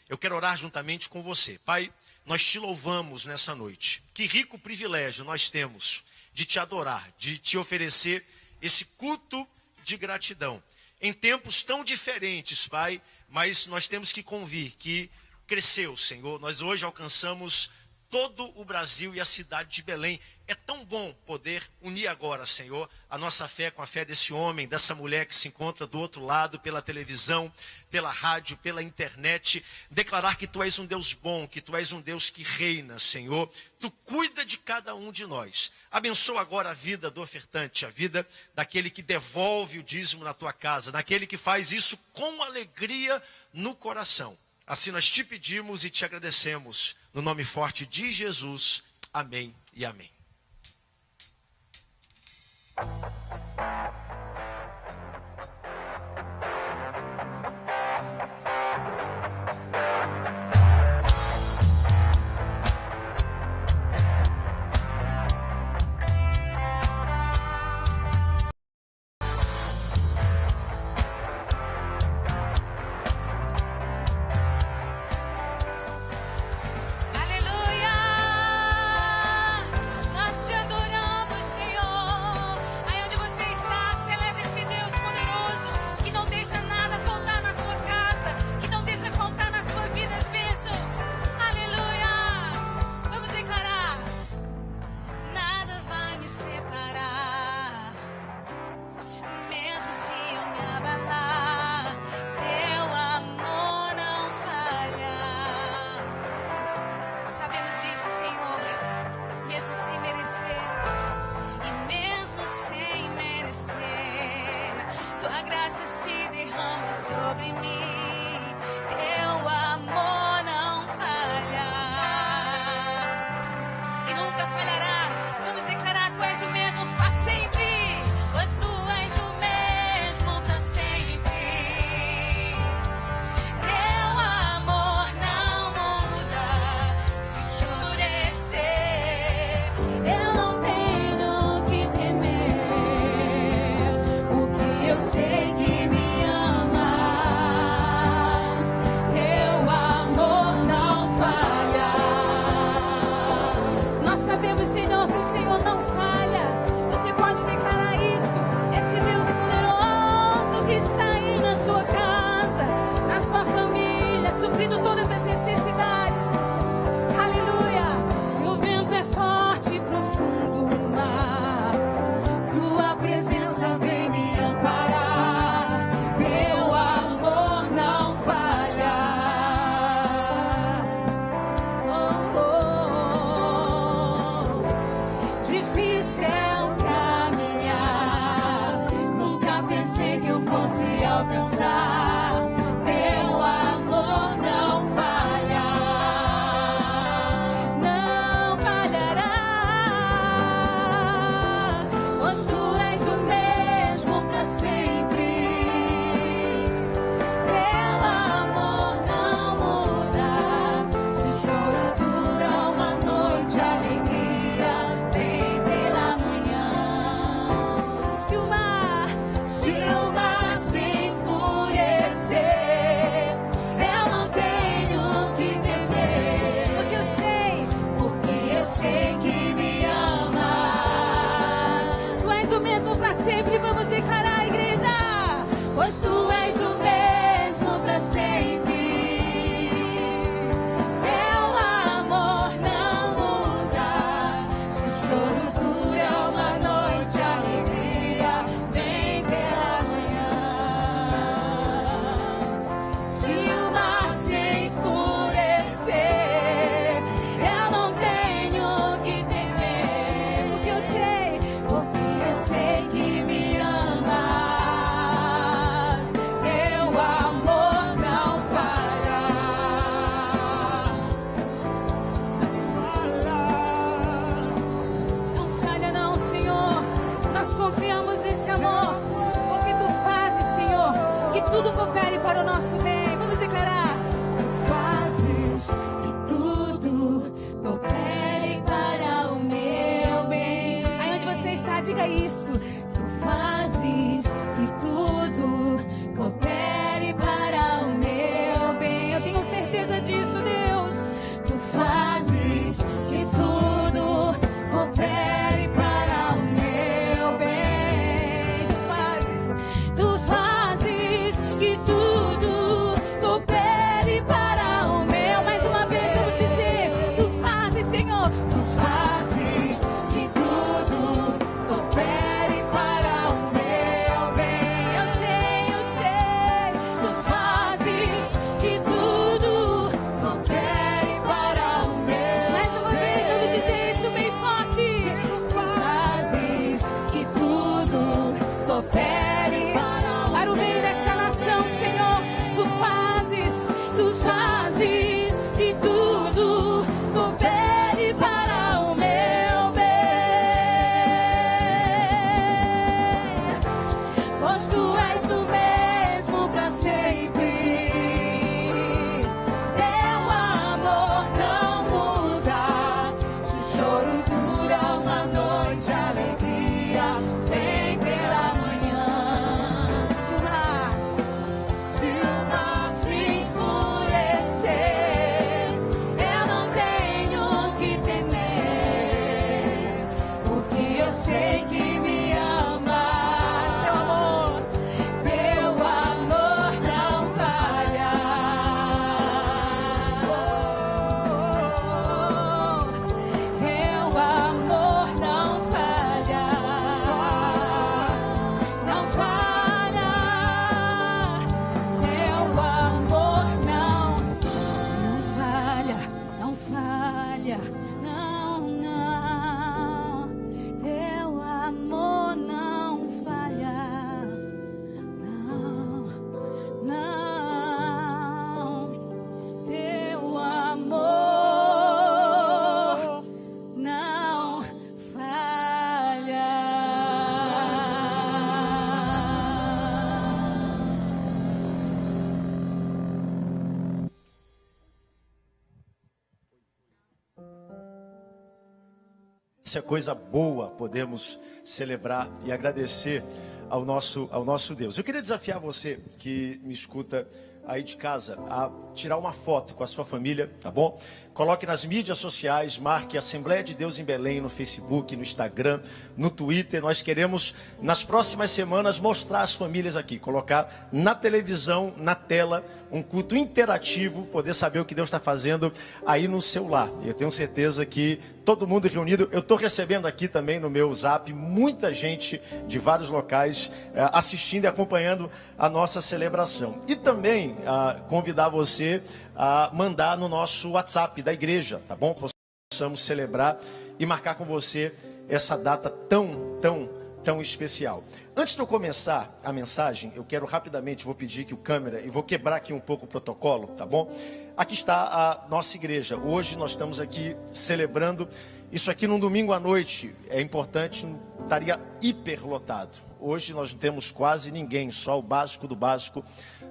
Eu quero orar juntamente com você. Pai, nós te louvamos nessa noite. Que rico privilégio nós temos de te adorar, de te oferecer esse culto de gratidão. Em tempos tão diferentes, Pai, mas nós temos que convir que cresceu, Senhor. Nós hoje alcançamos todo o Brasil e a cidade de Belém. É tão bom poder unir agora, Senhor, a nossa fé com a fé desse homem, dessa mulher que se encontra do outro lado, pela televisão, pela rádio, pela internet. Declarar que Tu és um Deus bom, que Tu és um Deus que reina, Senhor. Tu cuida de cada um de nós. Abençoa agora a vida do ofertante, a vida daquele que devolve o dízimo na Tua casa, daquele que faz isso com alegria no coração. Assim nós te pedimos e te agradecemos. No nome forte de Jesus. Amém e amém. Alcançar, teu amor não falha. Isso é coisa boa, podemos celebrar e agradecer ao nosso Deus. Eu queria desafiar você que me escuta aí de casa a tirar uma foto com a sua família, tá bom? Coloque nas mídias sociais, marque Assembleia de Deus em Belém no Facebook, no Instagram, no Twitter. Nós queremos, nas próximas semanas, mostrar as famílias aqui, colocar na televisão, na tela, um culto interativo, poder saber o que Deus está fazendo aí no seu lar. Eu tenho certeza que todo mundo reunido, eu estou recebendo aqui também no meu Zap, muita gente de vários locais assistindo e acompanhando a nossa celebração. E também convidar você a mandar no nosso WhatsApp da igreja, tá bom? Possamos celebrar e marcar com você essa data tão especial. Antes de eu começar a mensagem, eu quero rapidamente, vou pedir que o câmera, e vou quebrar aqui um pouco o protocolo, tá bom? Aqui está a nossa igreja. Hoje nós estamos aqui celebrando, isso aqui num domingo à noite, é importante, estaria hiperlotado. Hoje nós não temos quase ninguém, só o básico do básico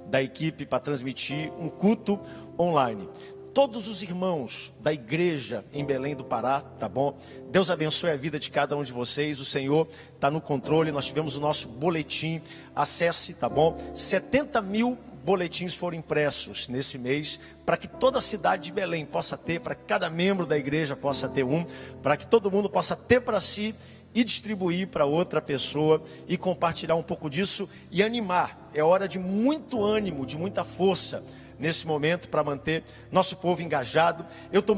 da equipe para transmitir um culto online. Todos os irmãos da igreja em Belém do Pará, tá bom? Deus abençoe a vida de cada um de vocês. O Senhor está no controle. Nós tivemos o nosso boletim. Acesse, tá bom? 70 mil boletins foram impressos nesse mês, para que toda a cidade de Belém possa ter, para que cada membro da igreja possa ter um, para que todo mundo possa ter para si e distribuir para outra pessoa e compartilhar um pouco disso e animar. É hora de muito ânimo, de muita força nesse momento para manter nosso povo engajado. Eu estou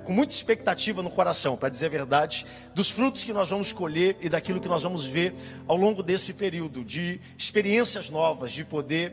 com muita expectativa no coração, para dizer a verdade, dos frutos que nós vamos colher e daquilo que nós vamos ver ao longo desse período, de experiências novas, de poder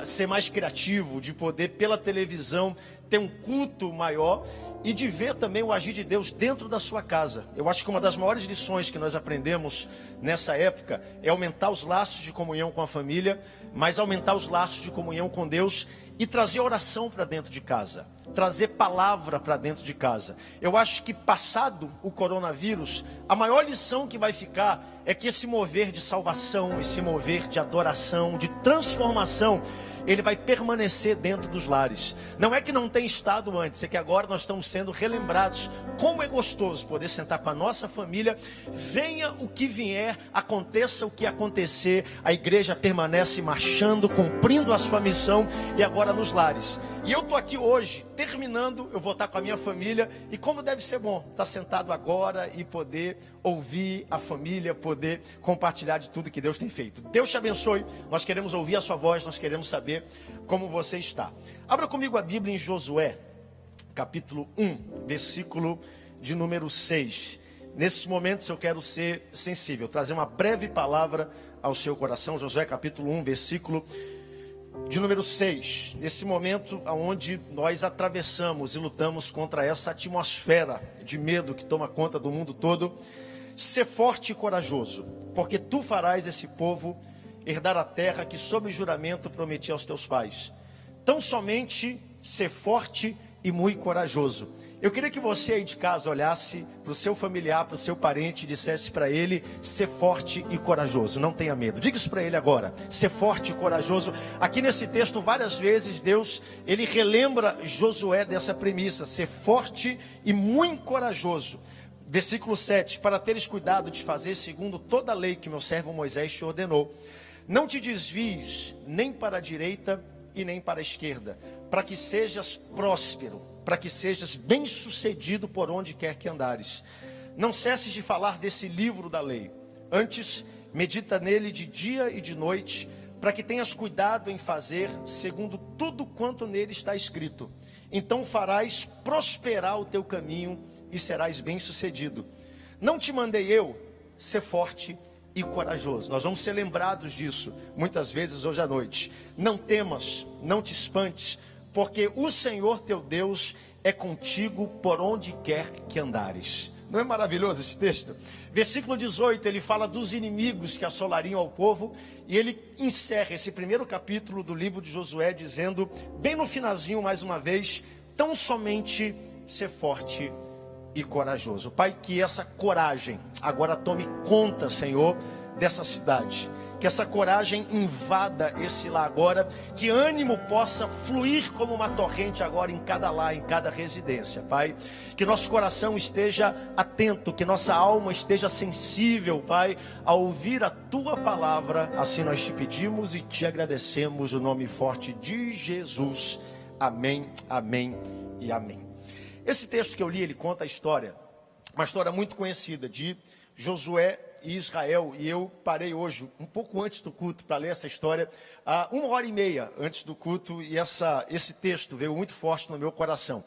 ser mais criativo, de poder pela televisão ter um culto maior e de ver também o agir de Deus dentro da sua casa. Eu acho que uma das maiores lições que nós aprendemos nessa época é aumentar os laços de comunhão com a família, mas aumentar os laços de comunhão com Deus e trazer oração para dentro de casa, trazer palavra para dentro de casa. Eu acho que passado o coronavírus, a maior lição que vai ficar é que esse mover de salvação, esse mover de adoração, de transformação, ele vai permanecer dentro dos lares. Não é que não tem estado antes, é que agora nós estamos sendo relembrados. Como é gostoso poder sentar com a nossa família. Venha o que vier, aconteça o que acontecer, a igreja permanece marchando, cumprindo a sua missão e agora nos lares. E eu estou aqui hoje, terminando, eu vou estar com a minha família. E como deve ser bom estar sentado agora e poder ouvir a família, poder compartilhar de tudo que Deus tem feito. Deus te abençoe, nós queremos ouvir a sua voz, nós queremos saber como você está. Abra comigo a Bíblia em Josué, capítulo 1, versículo de número 6. Nesses momentos eu quero ser sensível, trazer uma breve palavra ao seu coração. Josué capítulo 1, versículo de número 6. Nesse momento onde nós atravessamos e lutamos contra essa atmosfera de medo que toma conta do mundo todo. Ser forte e corajoso, porque tu farás esse povo herdar a terra que sob juramento prometi aos teus pais. Tão somente ser forte e muito corajoso. Eu queria que você aí de casa olhasse para o seu familiar, para o seu parente e dissesse para ele: ser forte e corajoso, não tenha medo. Diga isso para ele agora, ser forte e corajoso. Aqui nesse texto várias vezes Deus, ele relembra Josué dessa premissa: ser forte e muito corajoso. Versículo 7, para teres cuidado de fazer segundo toda a lei que meu servo Moisés te ordenou. Não te desvies nem para a direita e nem para a esquerda, para que sejas próspero, para que sejas bem-sucedido por onde quer que andares. Não cesses de falar desse livro da lei. Antes, medita nele de dia e de noite, para que tenhas cuidado em fazer segundo tudo quanto nele está escrito. Então farás prosperar o teu caminho e serás bem-sucedido. Não te mandei eu ser forte e corajoso? Nós vamos ser lembrados disso muitas vezes hoje à noite. Não temas, não te espantes, porque o Senhor teu Deus é contigo por onde quer que andares. Não é maravilhoso esse texto? Versículo 18, ele fala dos inimigos que assolariam ao povo, e ele encerra esse primeiro capítulo do livro de Josué dizendo, bem no finalzinho mais uma vez, tão somente ser forte e corajoso. Pai, que essa coragem agora tome conta, Senhor, dessa cidade. que essa coragem invada esse lar agora, que ânimo possa fluir como uma torrente agora em cada lar, em cada residência, Pai. Que nosso coração esteja atento, que nossa alma esteja sensível, Pai, a ouvir a Tua palavra. Assim nós te pedimos e te agradecemos, no nome forte de Jesus. Amém, amém e amém. Esse texto que eu li, ele conta a história, uma história muito conhecida de Josué e Israel, e eu parei hoje, um pouco antes do culto, para ler essa história, 1h30 antes do culto, e esse texto veio muito forte no meu coração.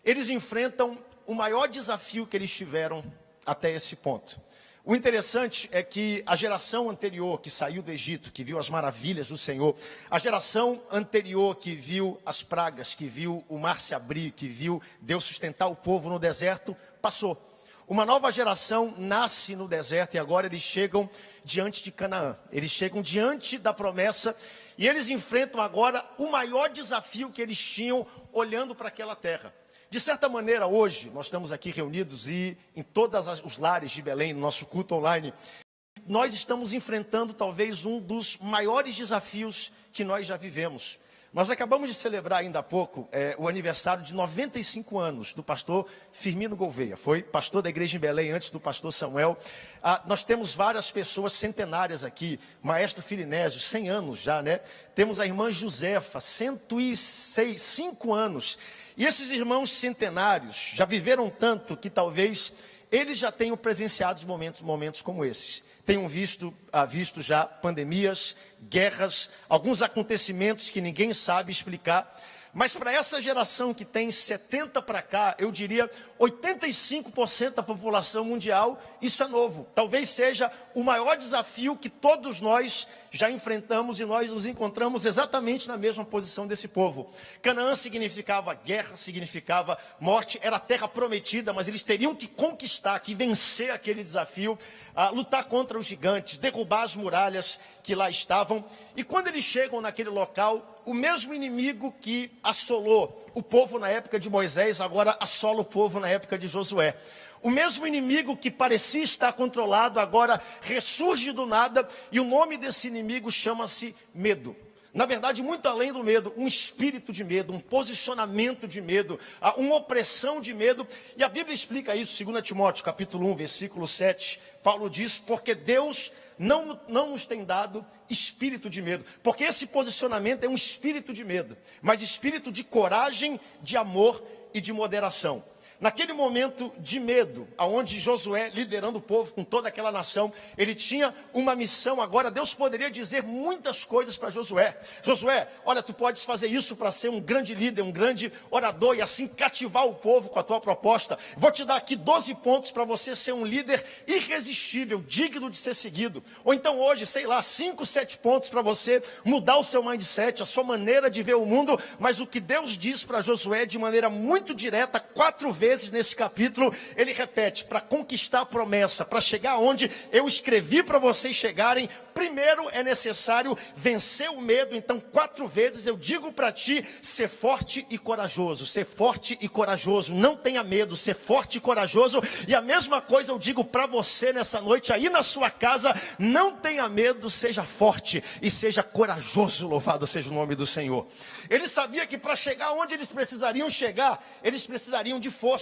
Eles enfrentam o maior desafio que eles tiveram até esse ponto. O interessante é que a geração anterior que saiu do Egito, que viu as maravilhas do Senhor, a geração anterior que viu as pragas, que viu o mar se abrir, que viu Deus sustentar o povo no deserto, passou. Uma nova geração nasce no deserto e agora eles chegam diante de Canaã. Eles chegam diante da promessa e eles enfrentam agora o maior desafio que eles tinham olhando para aquela terra. De certa maneira, hoje, nós estamos aqui reunidos e em todos os lares de Belém, no nosso culto online, nós estamos enfrentando talvez um dos maiores desafios que nós já vivemos. Nós acabamos de celebrar ainda há pouco o aniversário de 95 anos do pastor Firmino Gouveia. Foi pastor da igreja em Belém antes do pastor Samuel. Nós temos várias pessoas centenárias aqui. Maestro Filinésio, 100 anos já, né? Temos a irmã Josefa, 105 anos. E esses irmãos centenários já viveram tanto que talvez eles já tenham presenciado momentos como esses. Tenham visto já pandemias, guerras, alguns acontecimentos que ninguém sabe explicar. Mas para essa geração que tem 70 para cá, eu diria 85% da população mundial, isso é novo. Talvez seja o maior desafio que todos nós já enfrentamos e nós nos encontramos exatamente na mesma posição desse povo. Canaã significava guerra, significava morte, era a terra prometida, mas eles teriam que conquistar, que vencer aquele desafio, lutar contra os gigantes, derrubar as muralhas que lá estavam. E quando eles chegam naquele local, o mesmo inimigo que assolou o povo na época de Moisés, agora assola o povo na época de Josué. O mesmo inimigo que parecia estar controlado, agora ressurge do nada, e o nome desse inimigo chama-se medo. Na verdade, muito além do medo, um espírito de medo, um posicionamento de medo, uma opressão de medo. E a Bíblia explica isso, 2 Timóteo, capítulo 1, versículo 7. Paulo diz, porque Deus não nos tem dado espírito de medo. Porque esse posicionamento é um espírito de medo, mas espírito de coragem, de amor e de moderação. Naquele momento de medo, aonde Josué, liderando o povo com toda aquela nação, ele tinha uma missão. Agora Deus poderia dizer muitas coisas para Josué. Josué, olha, tu podes fazer isso para ser um grande líder, um grande orador e assim cativar o povo com a tua proposta. Vou te dar aqui 12 pontos para você ser um líder irresistível, digno de ser seguido. Ou então hoje, sei lá, 5, 7 pontos para você mudar o seu mindset, a sua maneira de ver o mundo. Mas o que Deus diz para Josué de maneira muito direta, 4 vezes nesse capítulo, ele repete, para conquistar a promessa, para chegar onde eu escrevi para vocês chegarem, primeiro é necessário vencer o medo. Então 4 vezes eu digo para ti, ser forte e corajoso, ser forte e corajoso, não tenha medo, ser forte e corajoso. E a mesma coisa eu digo para você nessa noite, aí na sua casa, não tenha medo, seja forte e seja corajoso, louvado seja o nome do Senhor. Ele sabia que para chegar onde eles precisariam chegar, eles precisariam de força,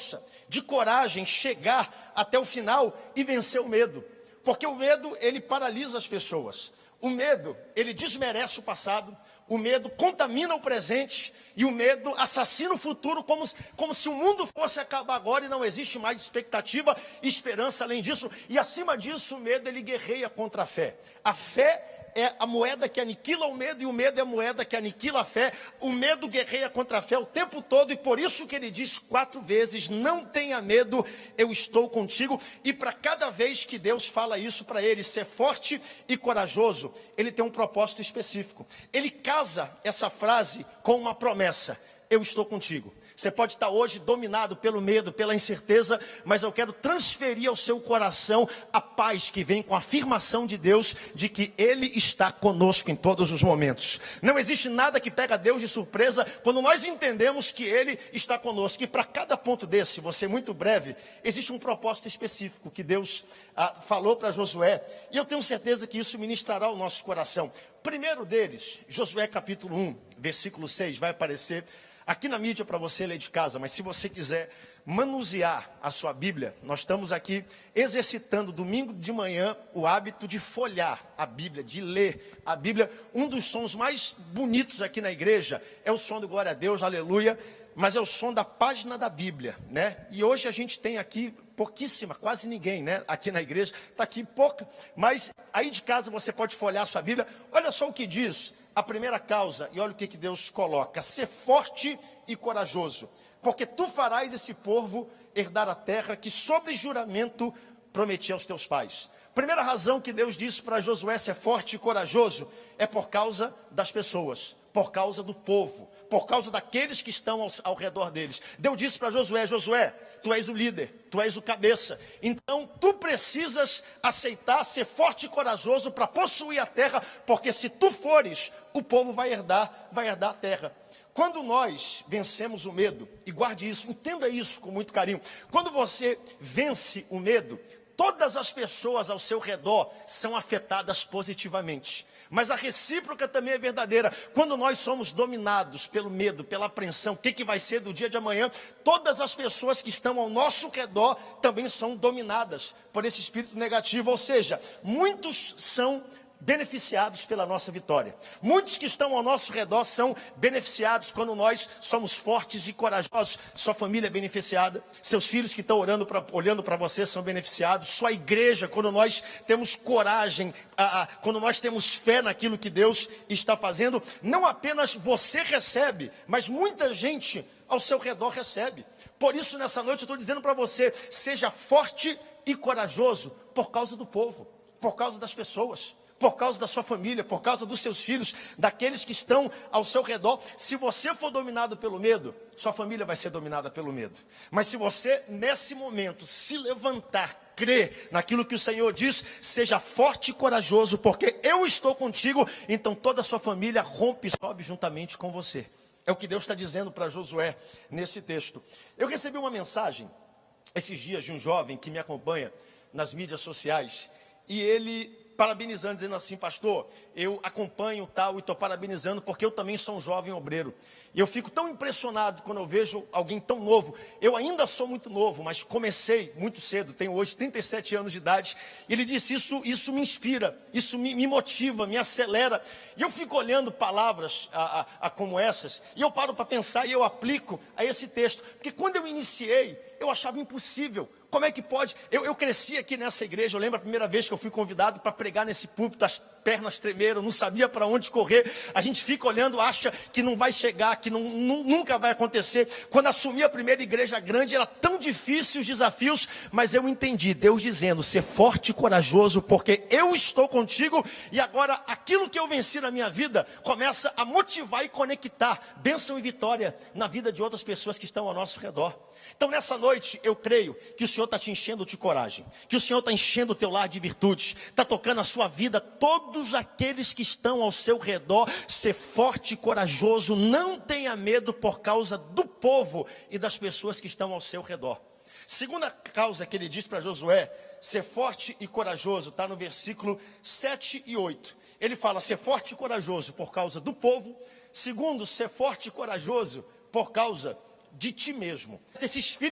de coragem, chegar até o final e vencer o medo. Porque o medo, ele paralisa as pessoas. O medo, ele desmerece o passado. O medo contamina o presente. E o medo assassina o futuro, como se o mundo fosse acabar agora e não existe mais expectativa e esperança além disso. E acima disso, o medo, ele guerreia contra a fé. A fé é a moeda que aniquila o medo e o medo é a moeda que aniquila a fé. O medo guerreia contra a fé o tempo todo e por isso que ele diz 4 vezes, não tenha medo, eu estou contigo. E para cada vez que Deus fala isso para ele, ser forte e corajoso, ele tem um propósito específico. Ele casa essa frase com uma promessa. eu estou contigo. Você pode estar hoje dominado pelo medo, pela incerteza, mas eu quero transferir ao seu coração a paz que vem com a afirmação de Deus de que Ele está conosco em todos os momentos. Não existe nada que pega Deus de surpresa quando nós entendemos que Ele está conosco. E para cada ponto desse, vou ser muito breve, existe um propósito específico que Deus falou para Josué, e eu tenho certeza que isso ministrará o nosso coração. Primeiro deles, Josué capítulo 1, versículo 6, vai aparecer aqui na mídia para você ler de casa, mas se você quiser manusear a sua Bíblia, nós estamos aqui exercitando domingo de manhã o hábito de folhear a Bíblia, de ler a Bíblia. Um dos sons mais bonitos aqui na igreja é o som do glória a Deus, aleluia, mas é o som da página da Bíblia, né? E hoje a gente tem aqui pouquíssima, quase ninguém, né? Aqui na igreja, está aqui pouca, mas aí de casa você pode folhear a sua Bíblia. Olha só o que diz a primeira causa, e olha o que Deus coloca: ser forte e corajoso, porque tu farás esse povo herdar a terra que sobre juramento prometi aos teus pais. Primeira razão que Deus disse para Josué ser forte e corajoso é por causa das pessoas, por causa do povo, por causa daqueles que estão ao redor deles. Deus disse para Josué: Josué, tu és o líder, tu és o cabeça, então tu precisas aceitar ser forte e corajoso para possuir a terra, porque se tu fores, o povo vai herdar a terra. Quando nós vencemos o medo, e guarde isso, entenda isso com muito carinho, quando você vence o medo, todas as pessoas ao seu redor são afetadas positivamente. Mas a recíproca também é verdadeira. Quando nós somos dominados pelo medo, pela apreensão, o que vai ser do dia de amanhã, todas as pessoas que estão ao nosso redor também são dominadas por esse espírito negativo. Ou seja, muitos são beneficiados pela nossa vitória. Muitos que estão ao nosso redor são beneficiados quando nós somos fortes e corajosos. Sua família é beneficiada, seus filhos que estão olhando para você são beneficiados, sua igreja, quando nós temos coragem, quando nós temos fé naquilo que Deus está fazendo, não apenas você recebe, mas muita gente ao seu redor recebe. Por isso, nessa noite eu estou dizendo para você: seja forte e corajoso por causa do povo, por causa das pessoas, por causa da sua família, por causa dos seus filhos, daqueles que estão ao seu redor. Se você for dominado pelo medo, sua família vai ser dominada pelo medo. Mas se você, nesse momento, se levantar, crer naquilo que o Senhor diz, seja forte e corajoso, porque eu estou contigo, então toda a sua família rompe e sobe juntamente com você. É o que Deus está dizendo para Josué nesse texto. Eu recebi uma mensagem esses dias de um jovem que me acompanha nas mídias sociais, e ele parabenizando, dizendo assim: pastor, eu acompanho tal e estou parabenizando porque eu também sou um jovem obreiro. E eu fico tão impressionado quando eu vejo alguém tão novo. Eu ainda sou muito novo, mas comecei muito cedo, tenho hoje 37 anos de idade. E ele disse: isso me inspira, isso me motiva, me acelera. E eu fico olhando palavras como essas, e eu paro para pensar e eu aplico a esse texto. Porque quando eu iniciei, eu achava impossível. Como é que pode? Eu cresci aqui nessa igreja. Eu lembro a primeira vez que eu fui convidado para pregar nesse púlpito, as pernas tremeram, não sabia para onde correr. A gente fica olhando, acha que não vai chegar, que nunca vai acontecer. Quando assumi a primeira igreja grande, era tão difícil os desafios, mas eu entendi Deus dizendo: ser forte e corajoso, porque eu estou contigo. E agora aquilo que eu venci na minha vida começa a motivar e conectar bênção e vitória na vida de outras pessoas que estão ao nosso redor. Então nessa noite eu creio que o Senhor está te enchendo de coragem, que o Senhor está enchendo o teu lar de virtudes, está tocando a sua vida. Todos aqueles que estão ao seu redor, ser forte e corajoso, não tenha medo por causa do povo e das pessoas que estão ao seu redor. Segunda causa que ele diz para Josué, ser forte e corajoso, está no versículo 7 e 8. Ele fala: ser forte e corajoso por causa do povo. Segundo, ser forte e corajoso por causa de ti mesmo. Esse espírito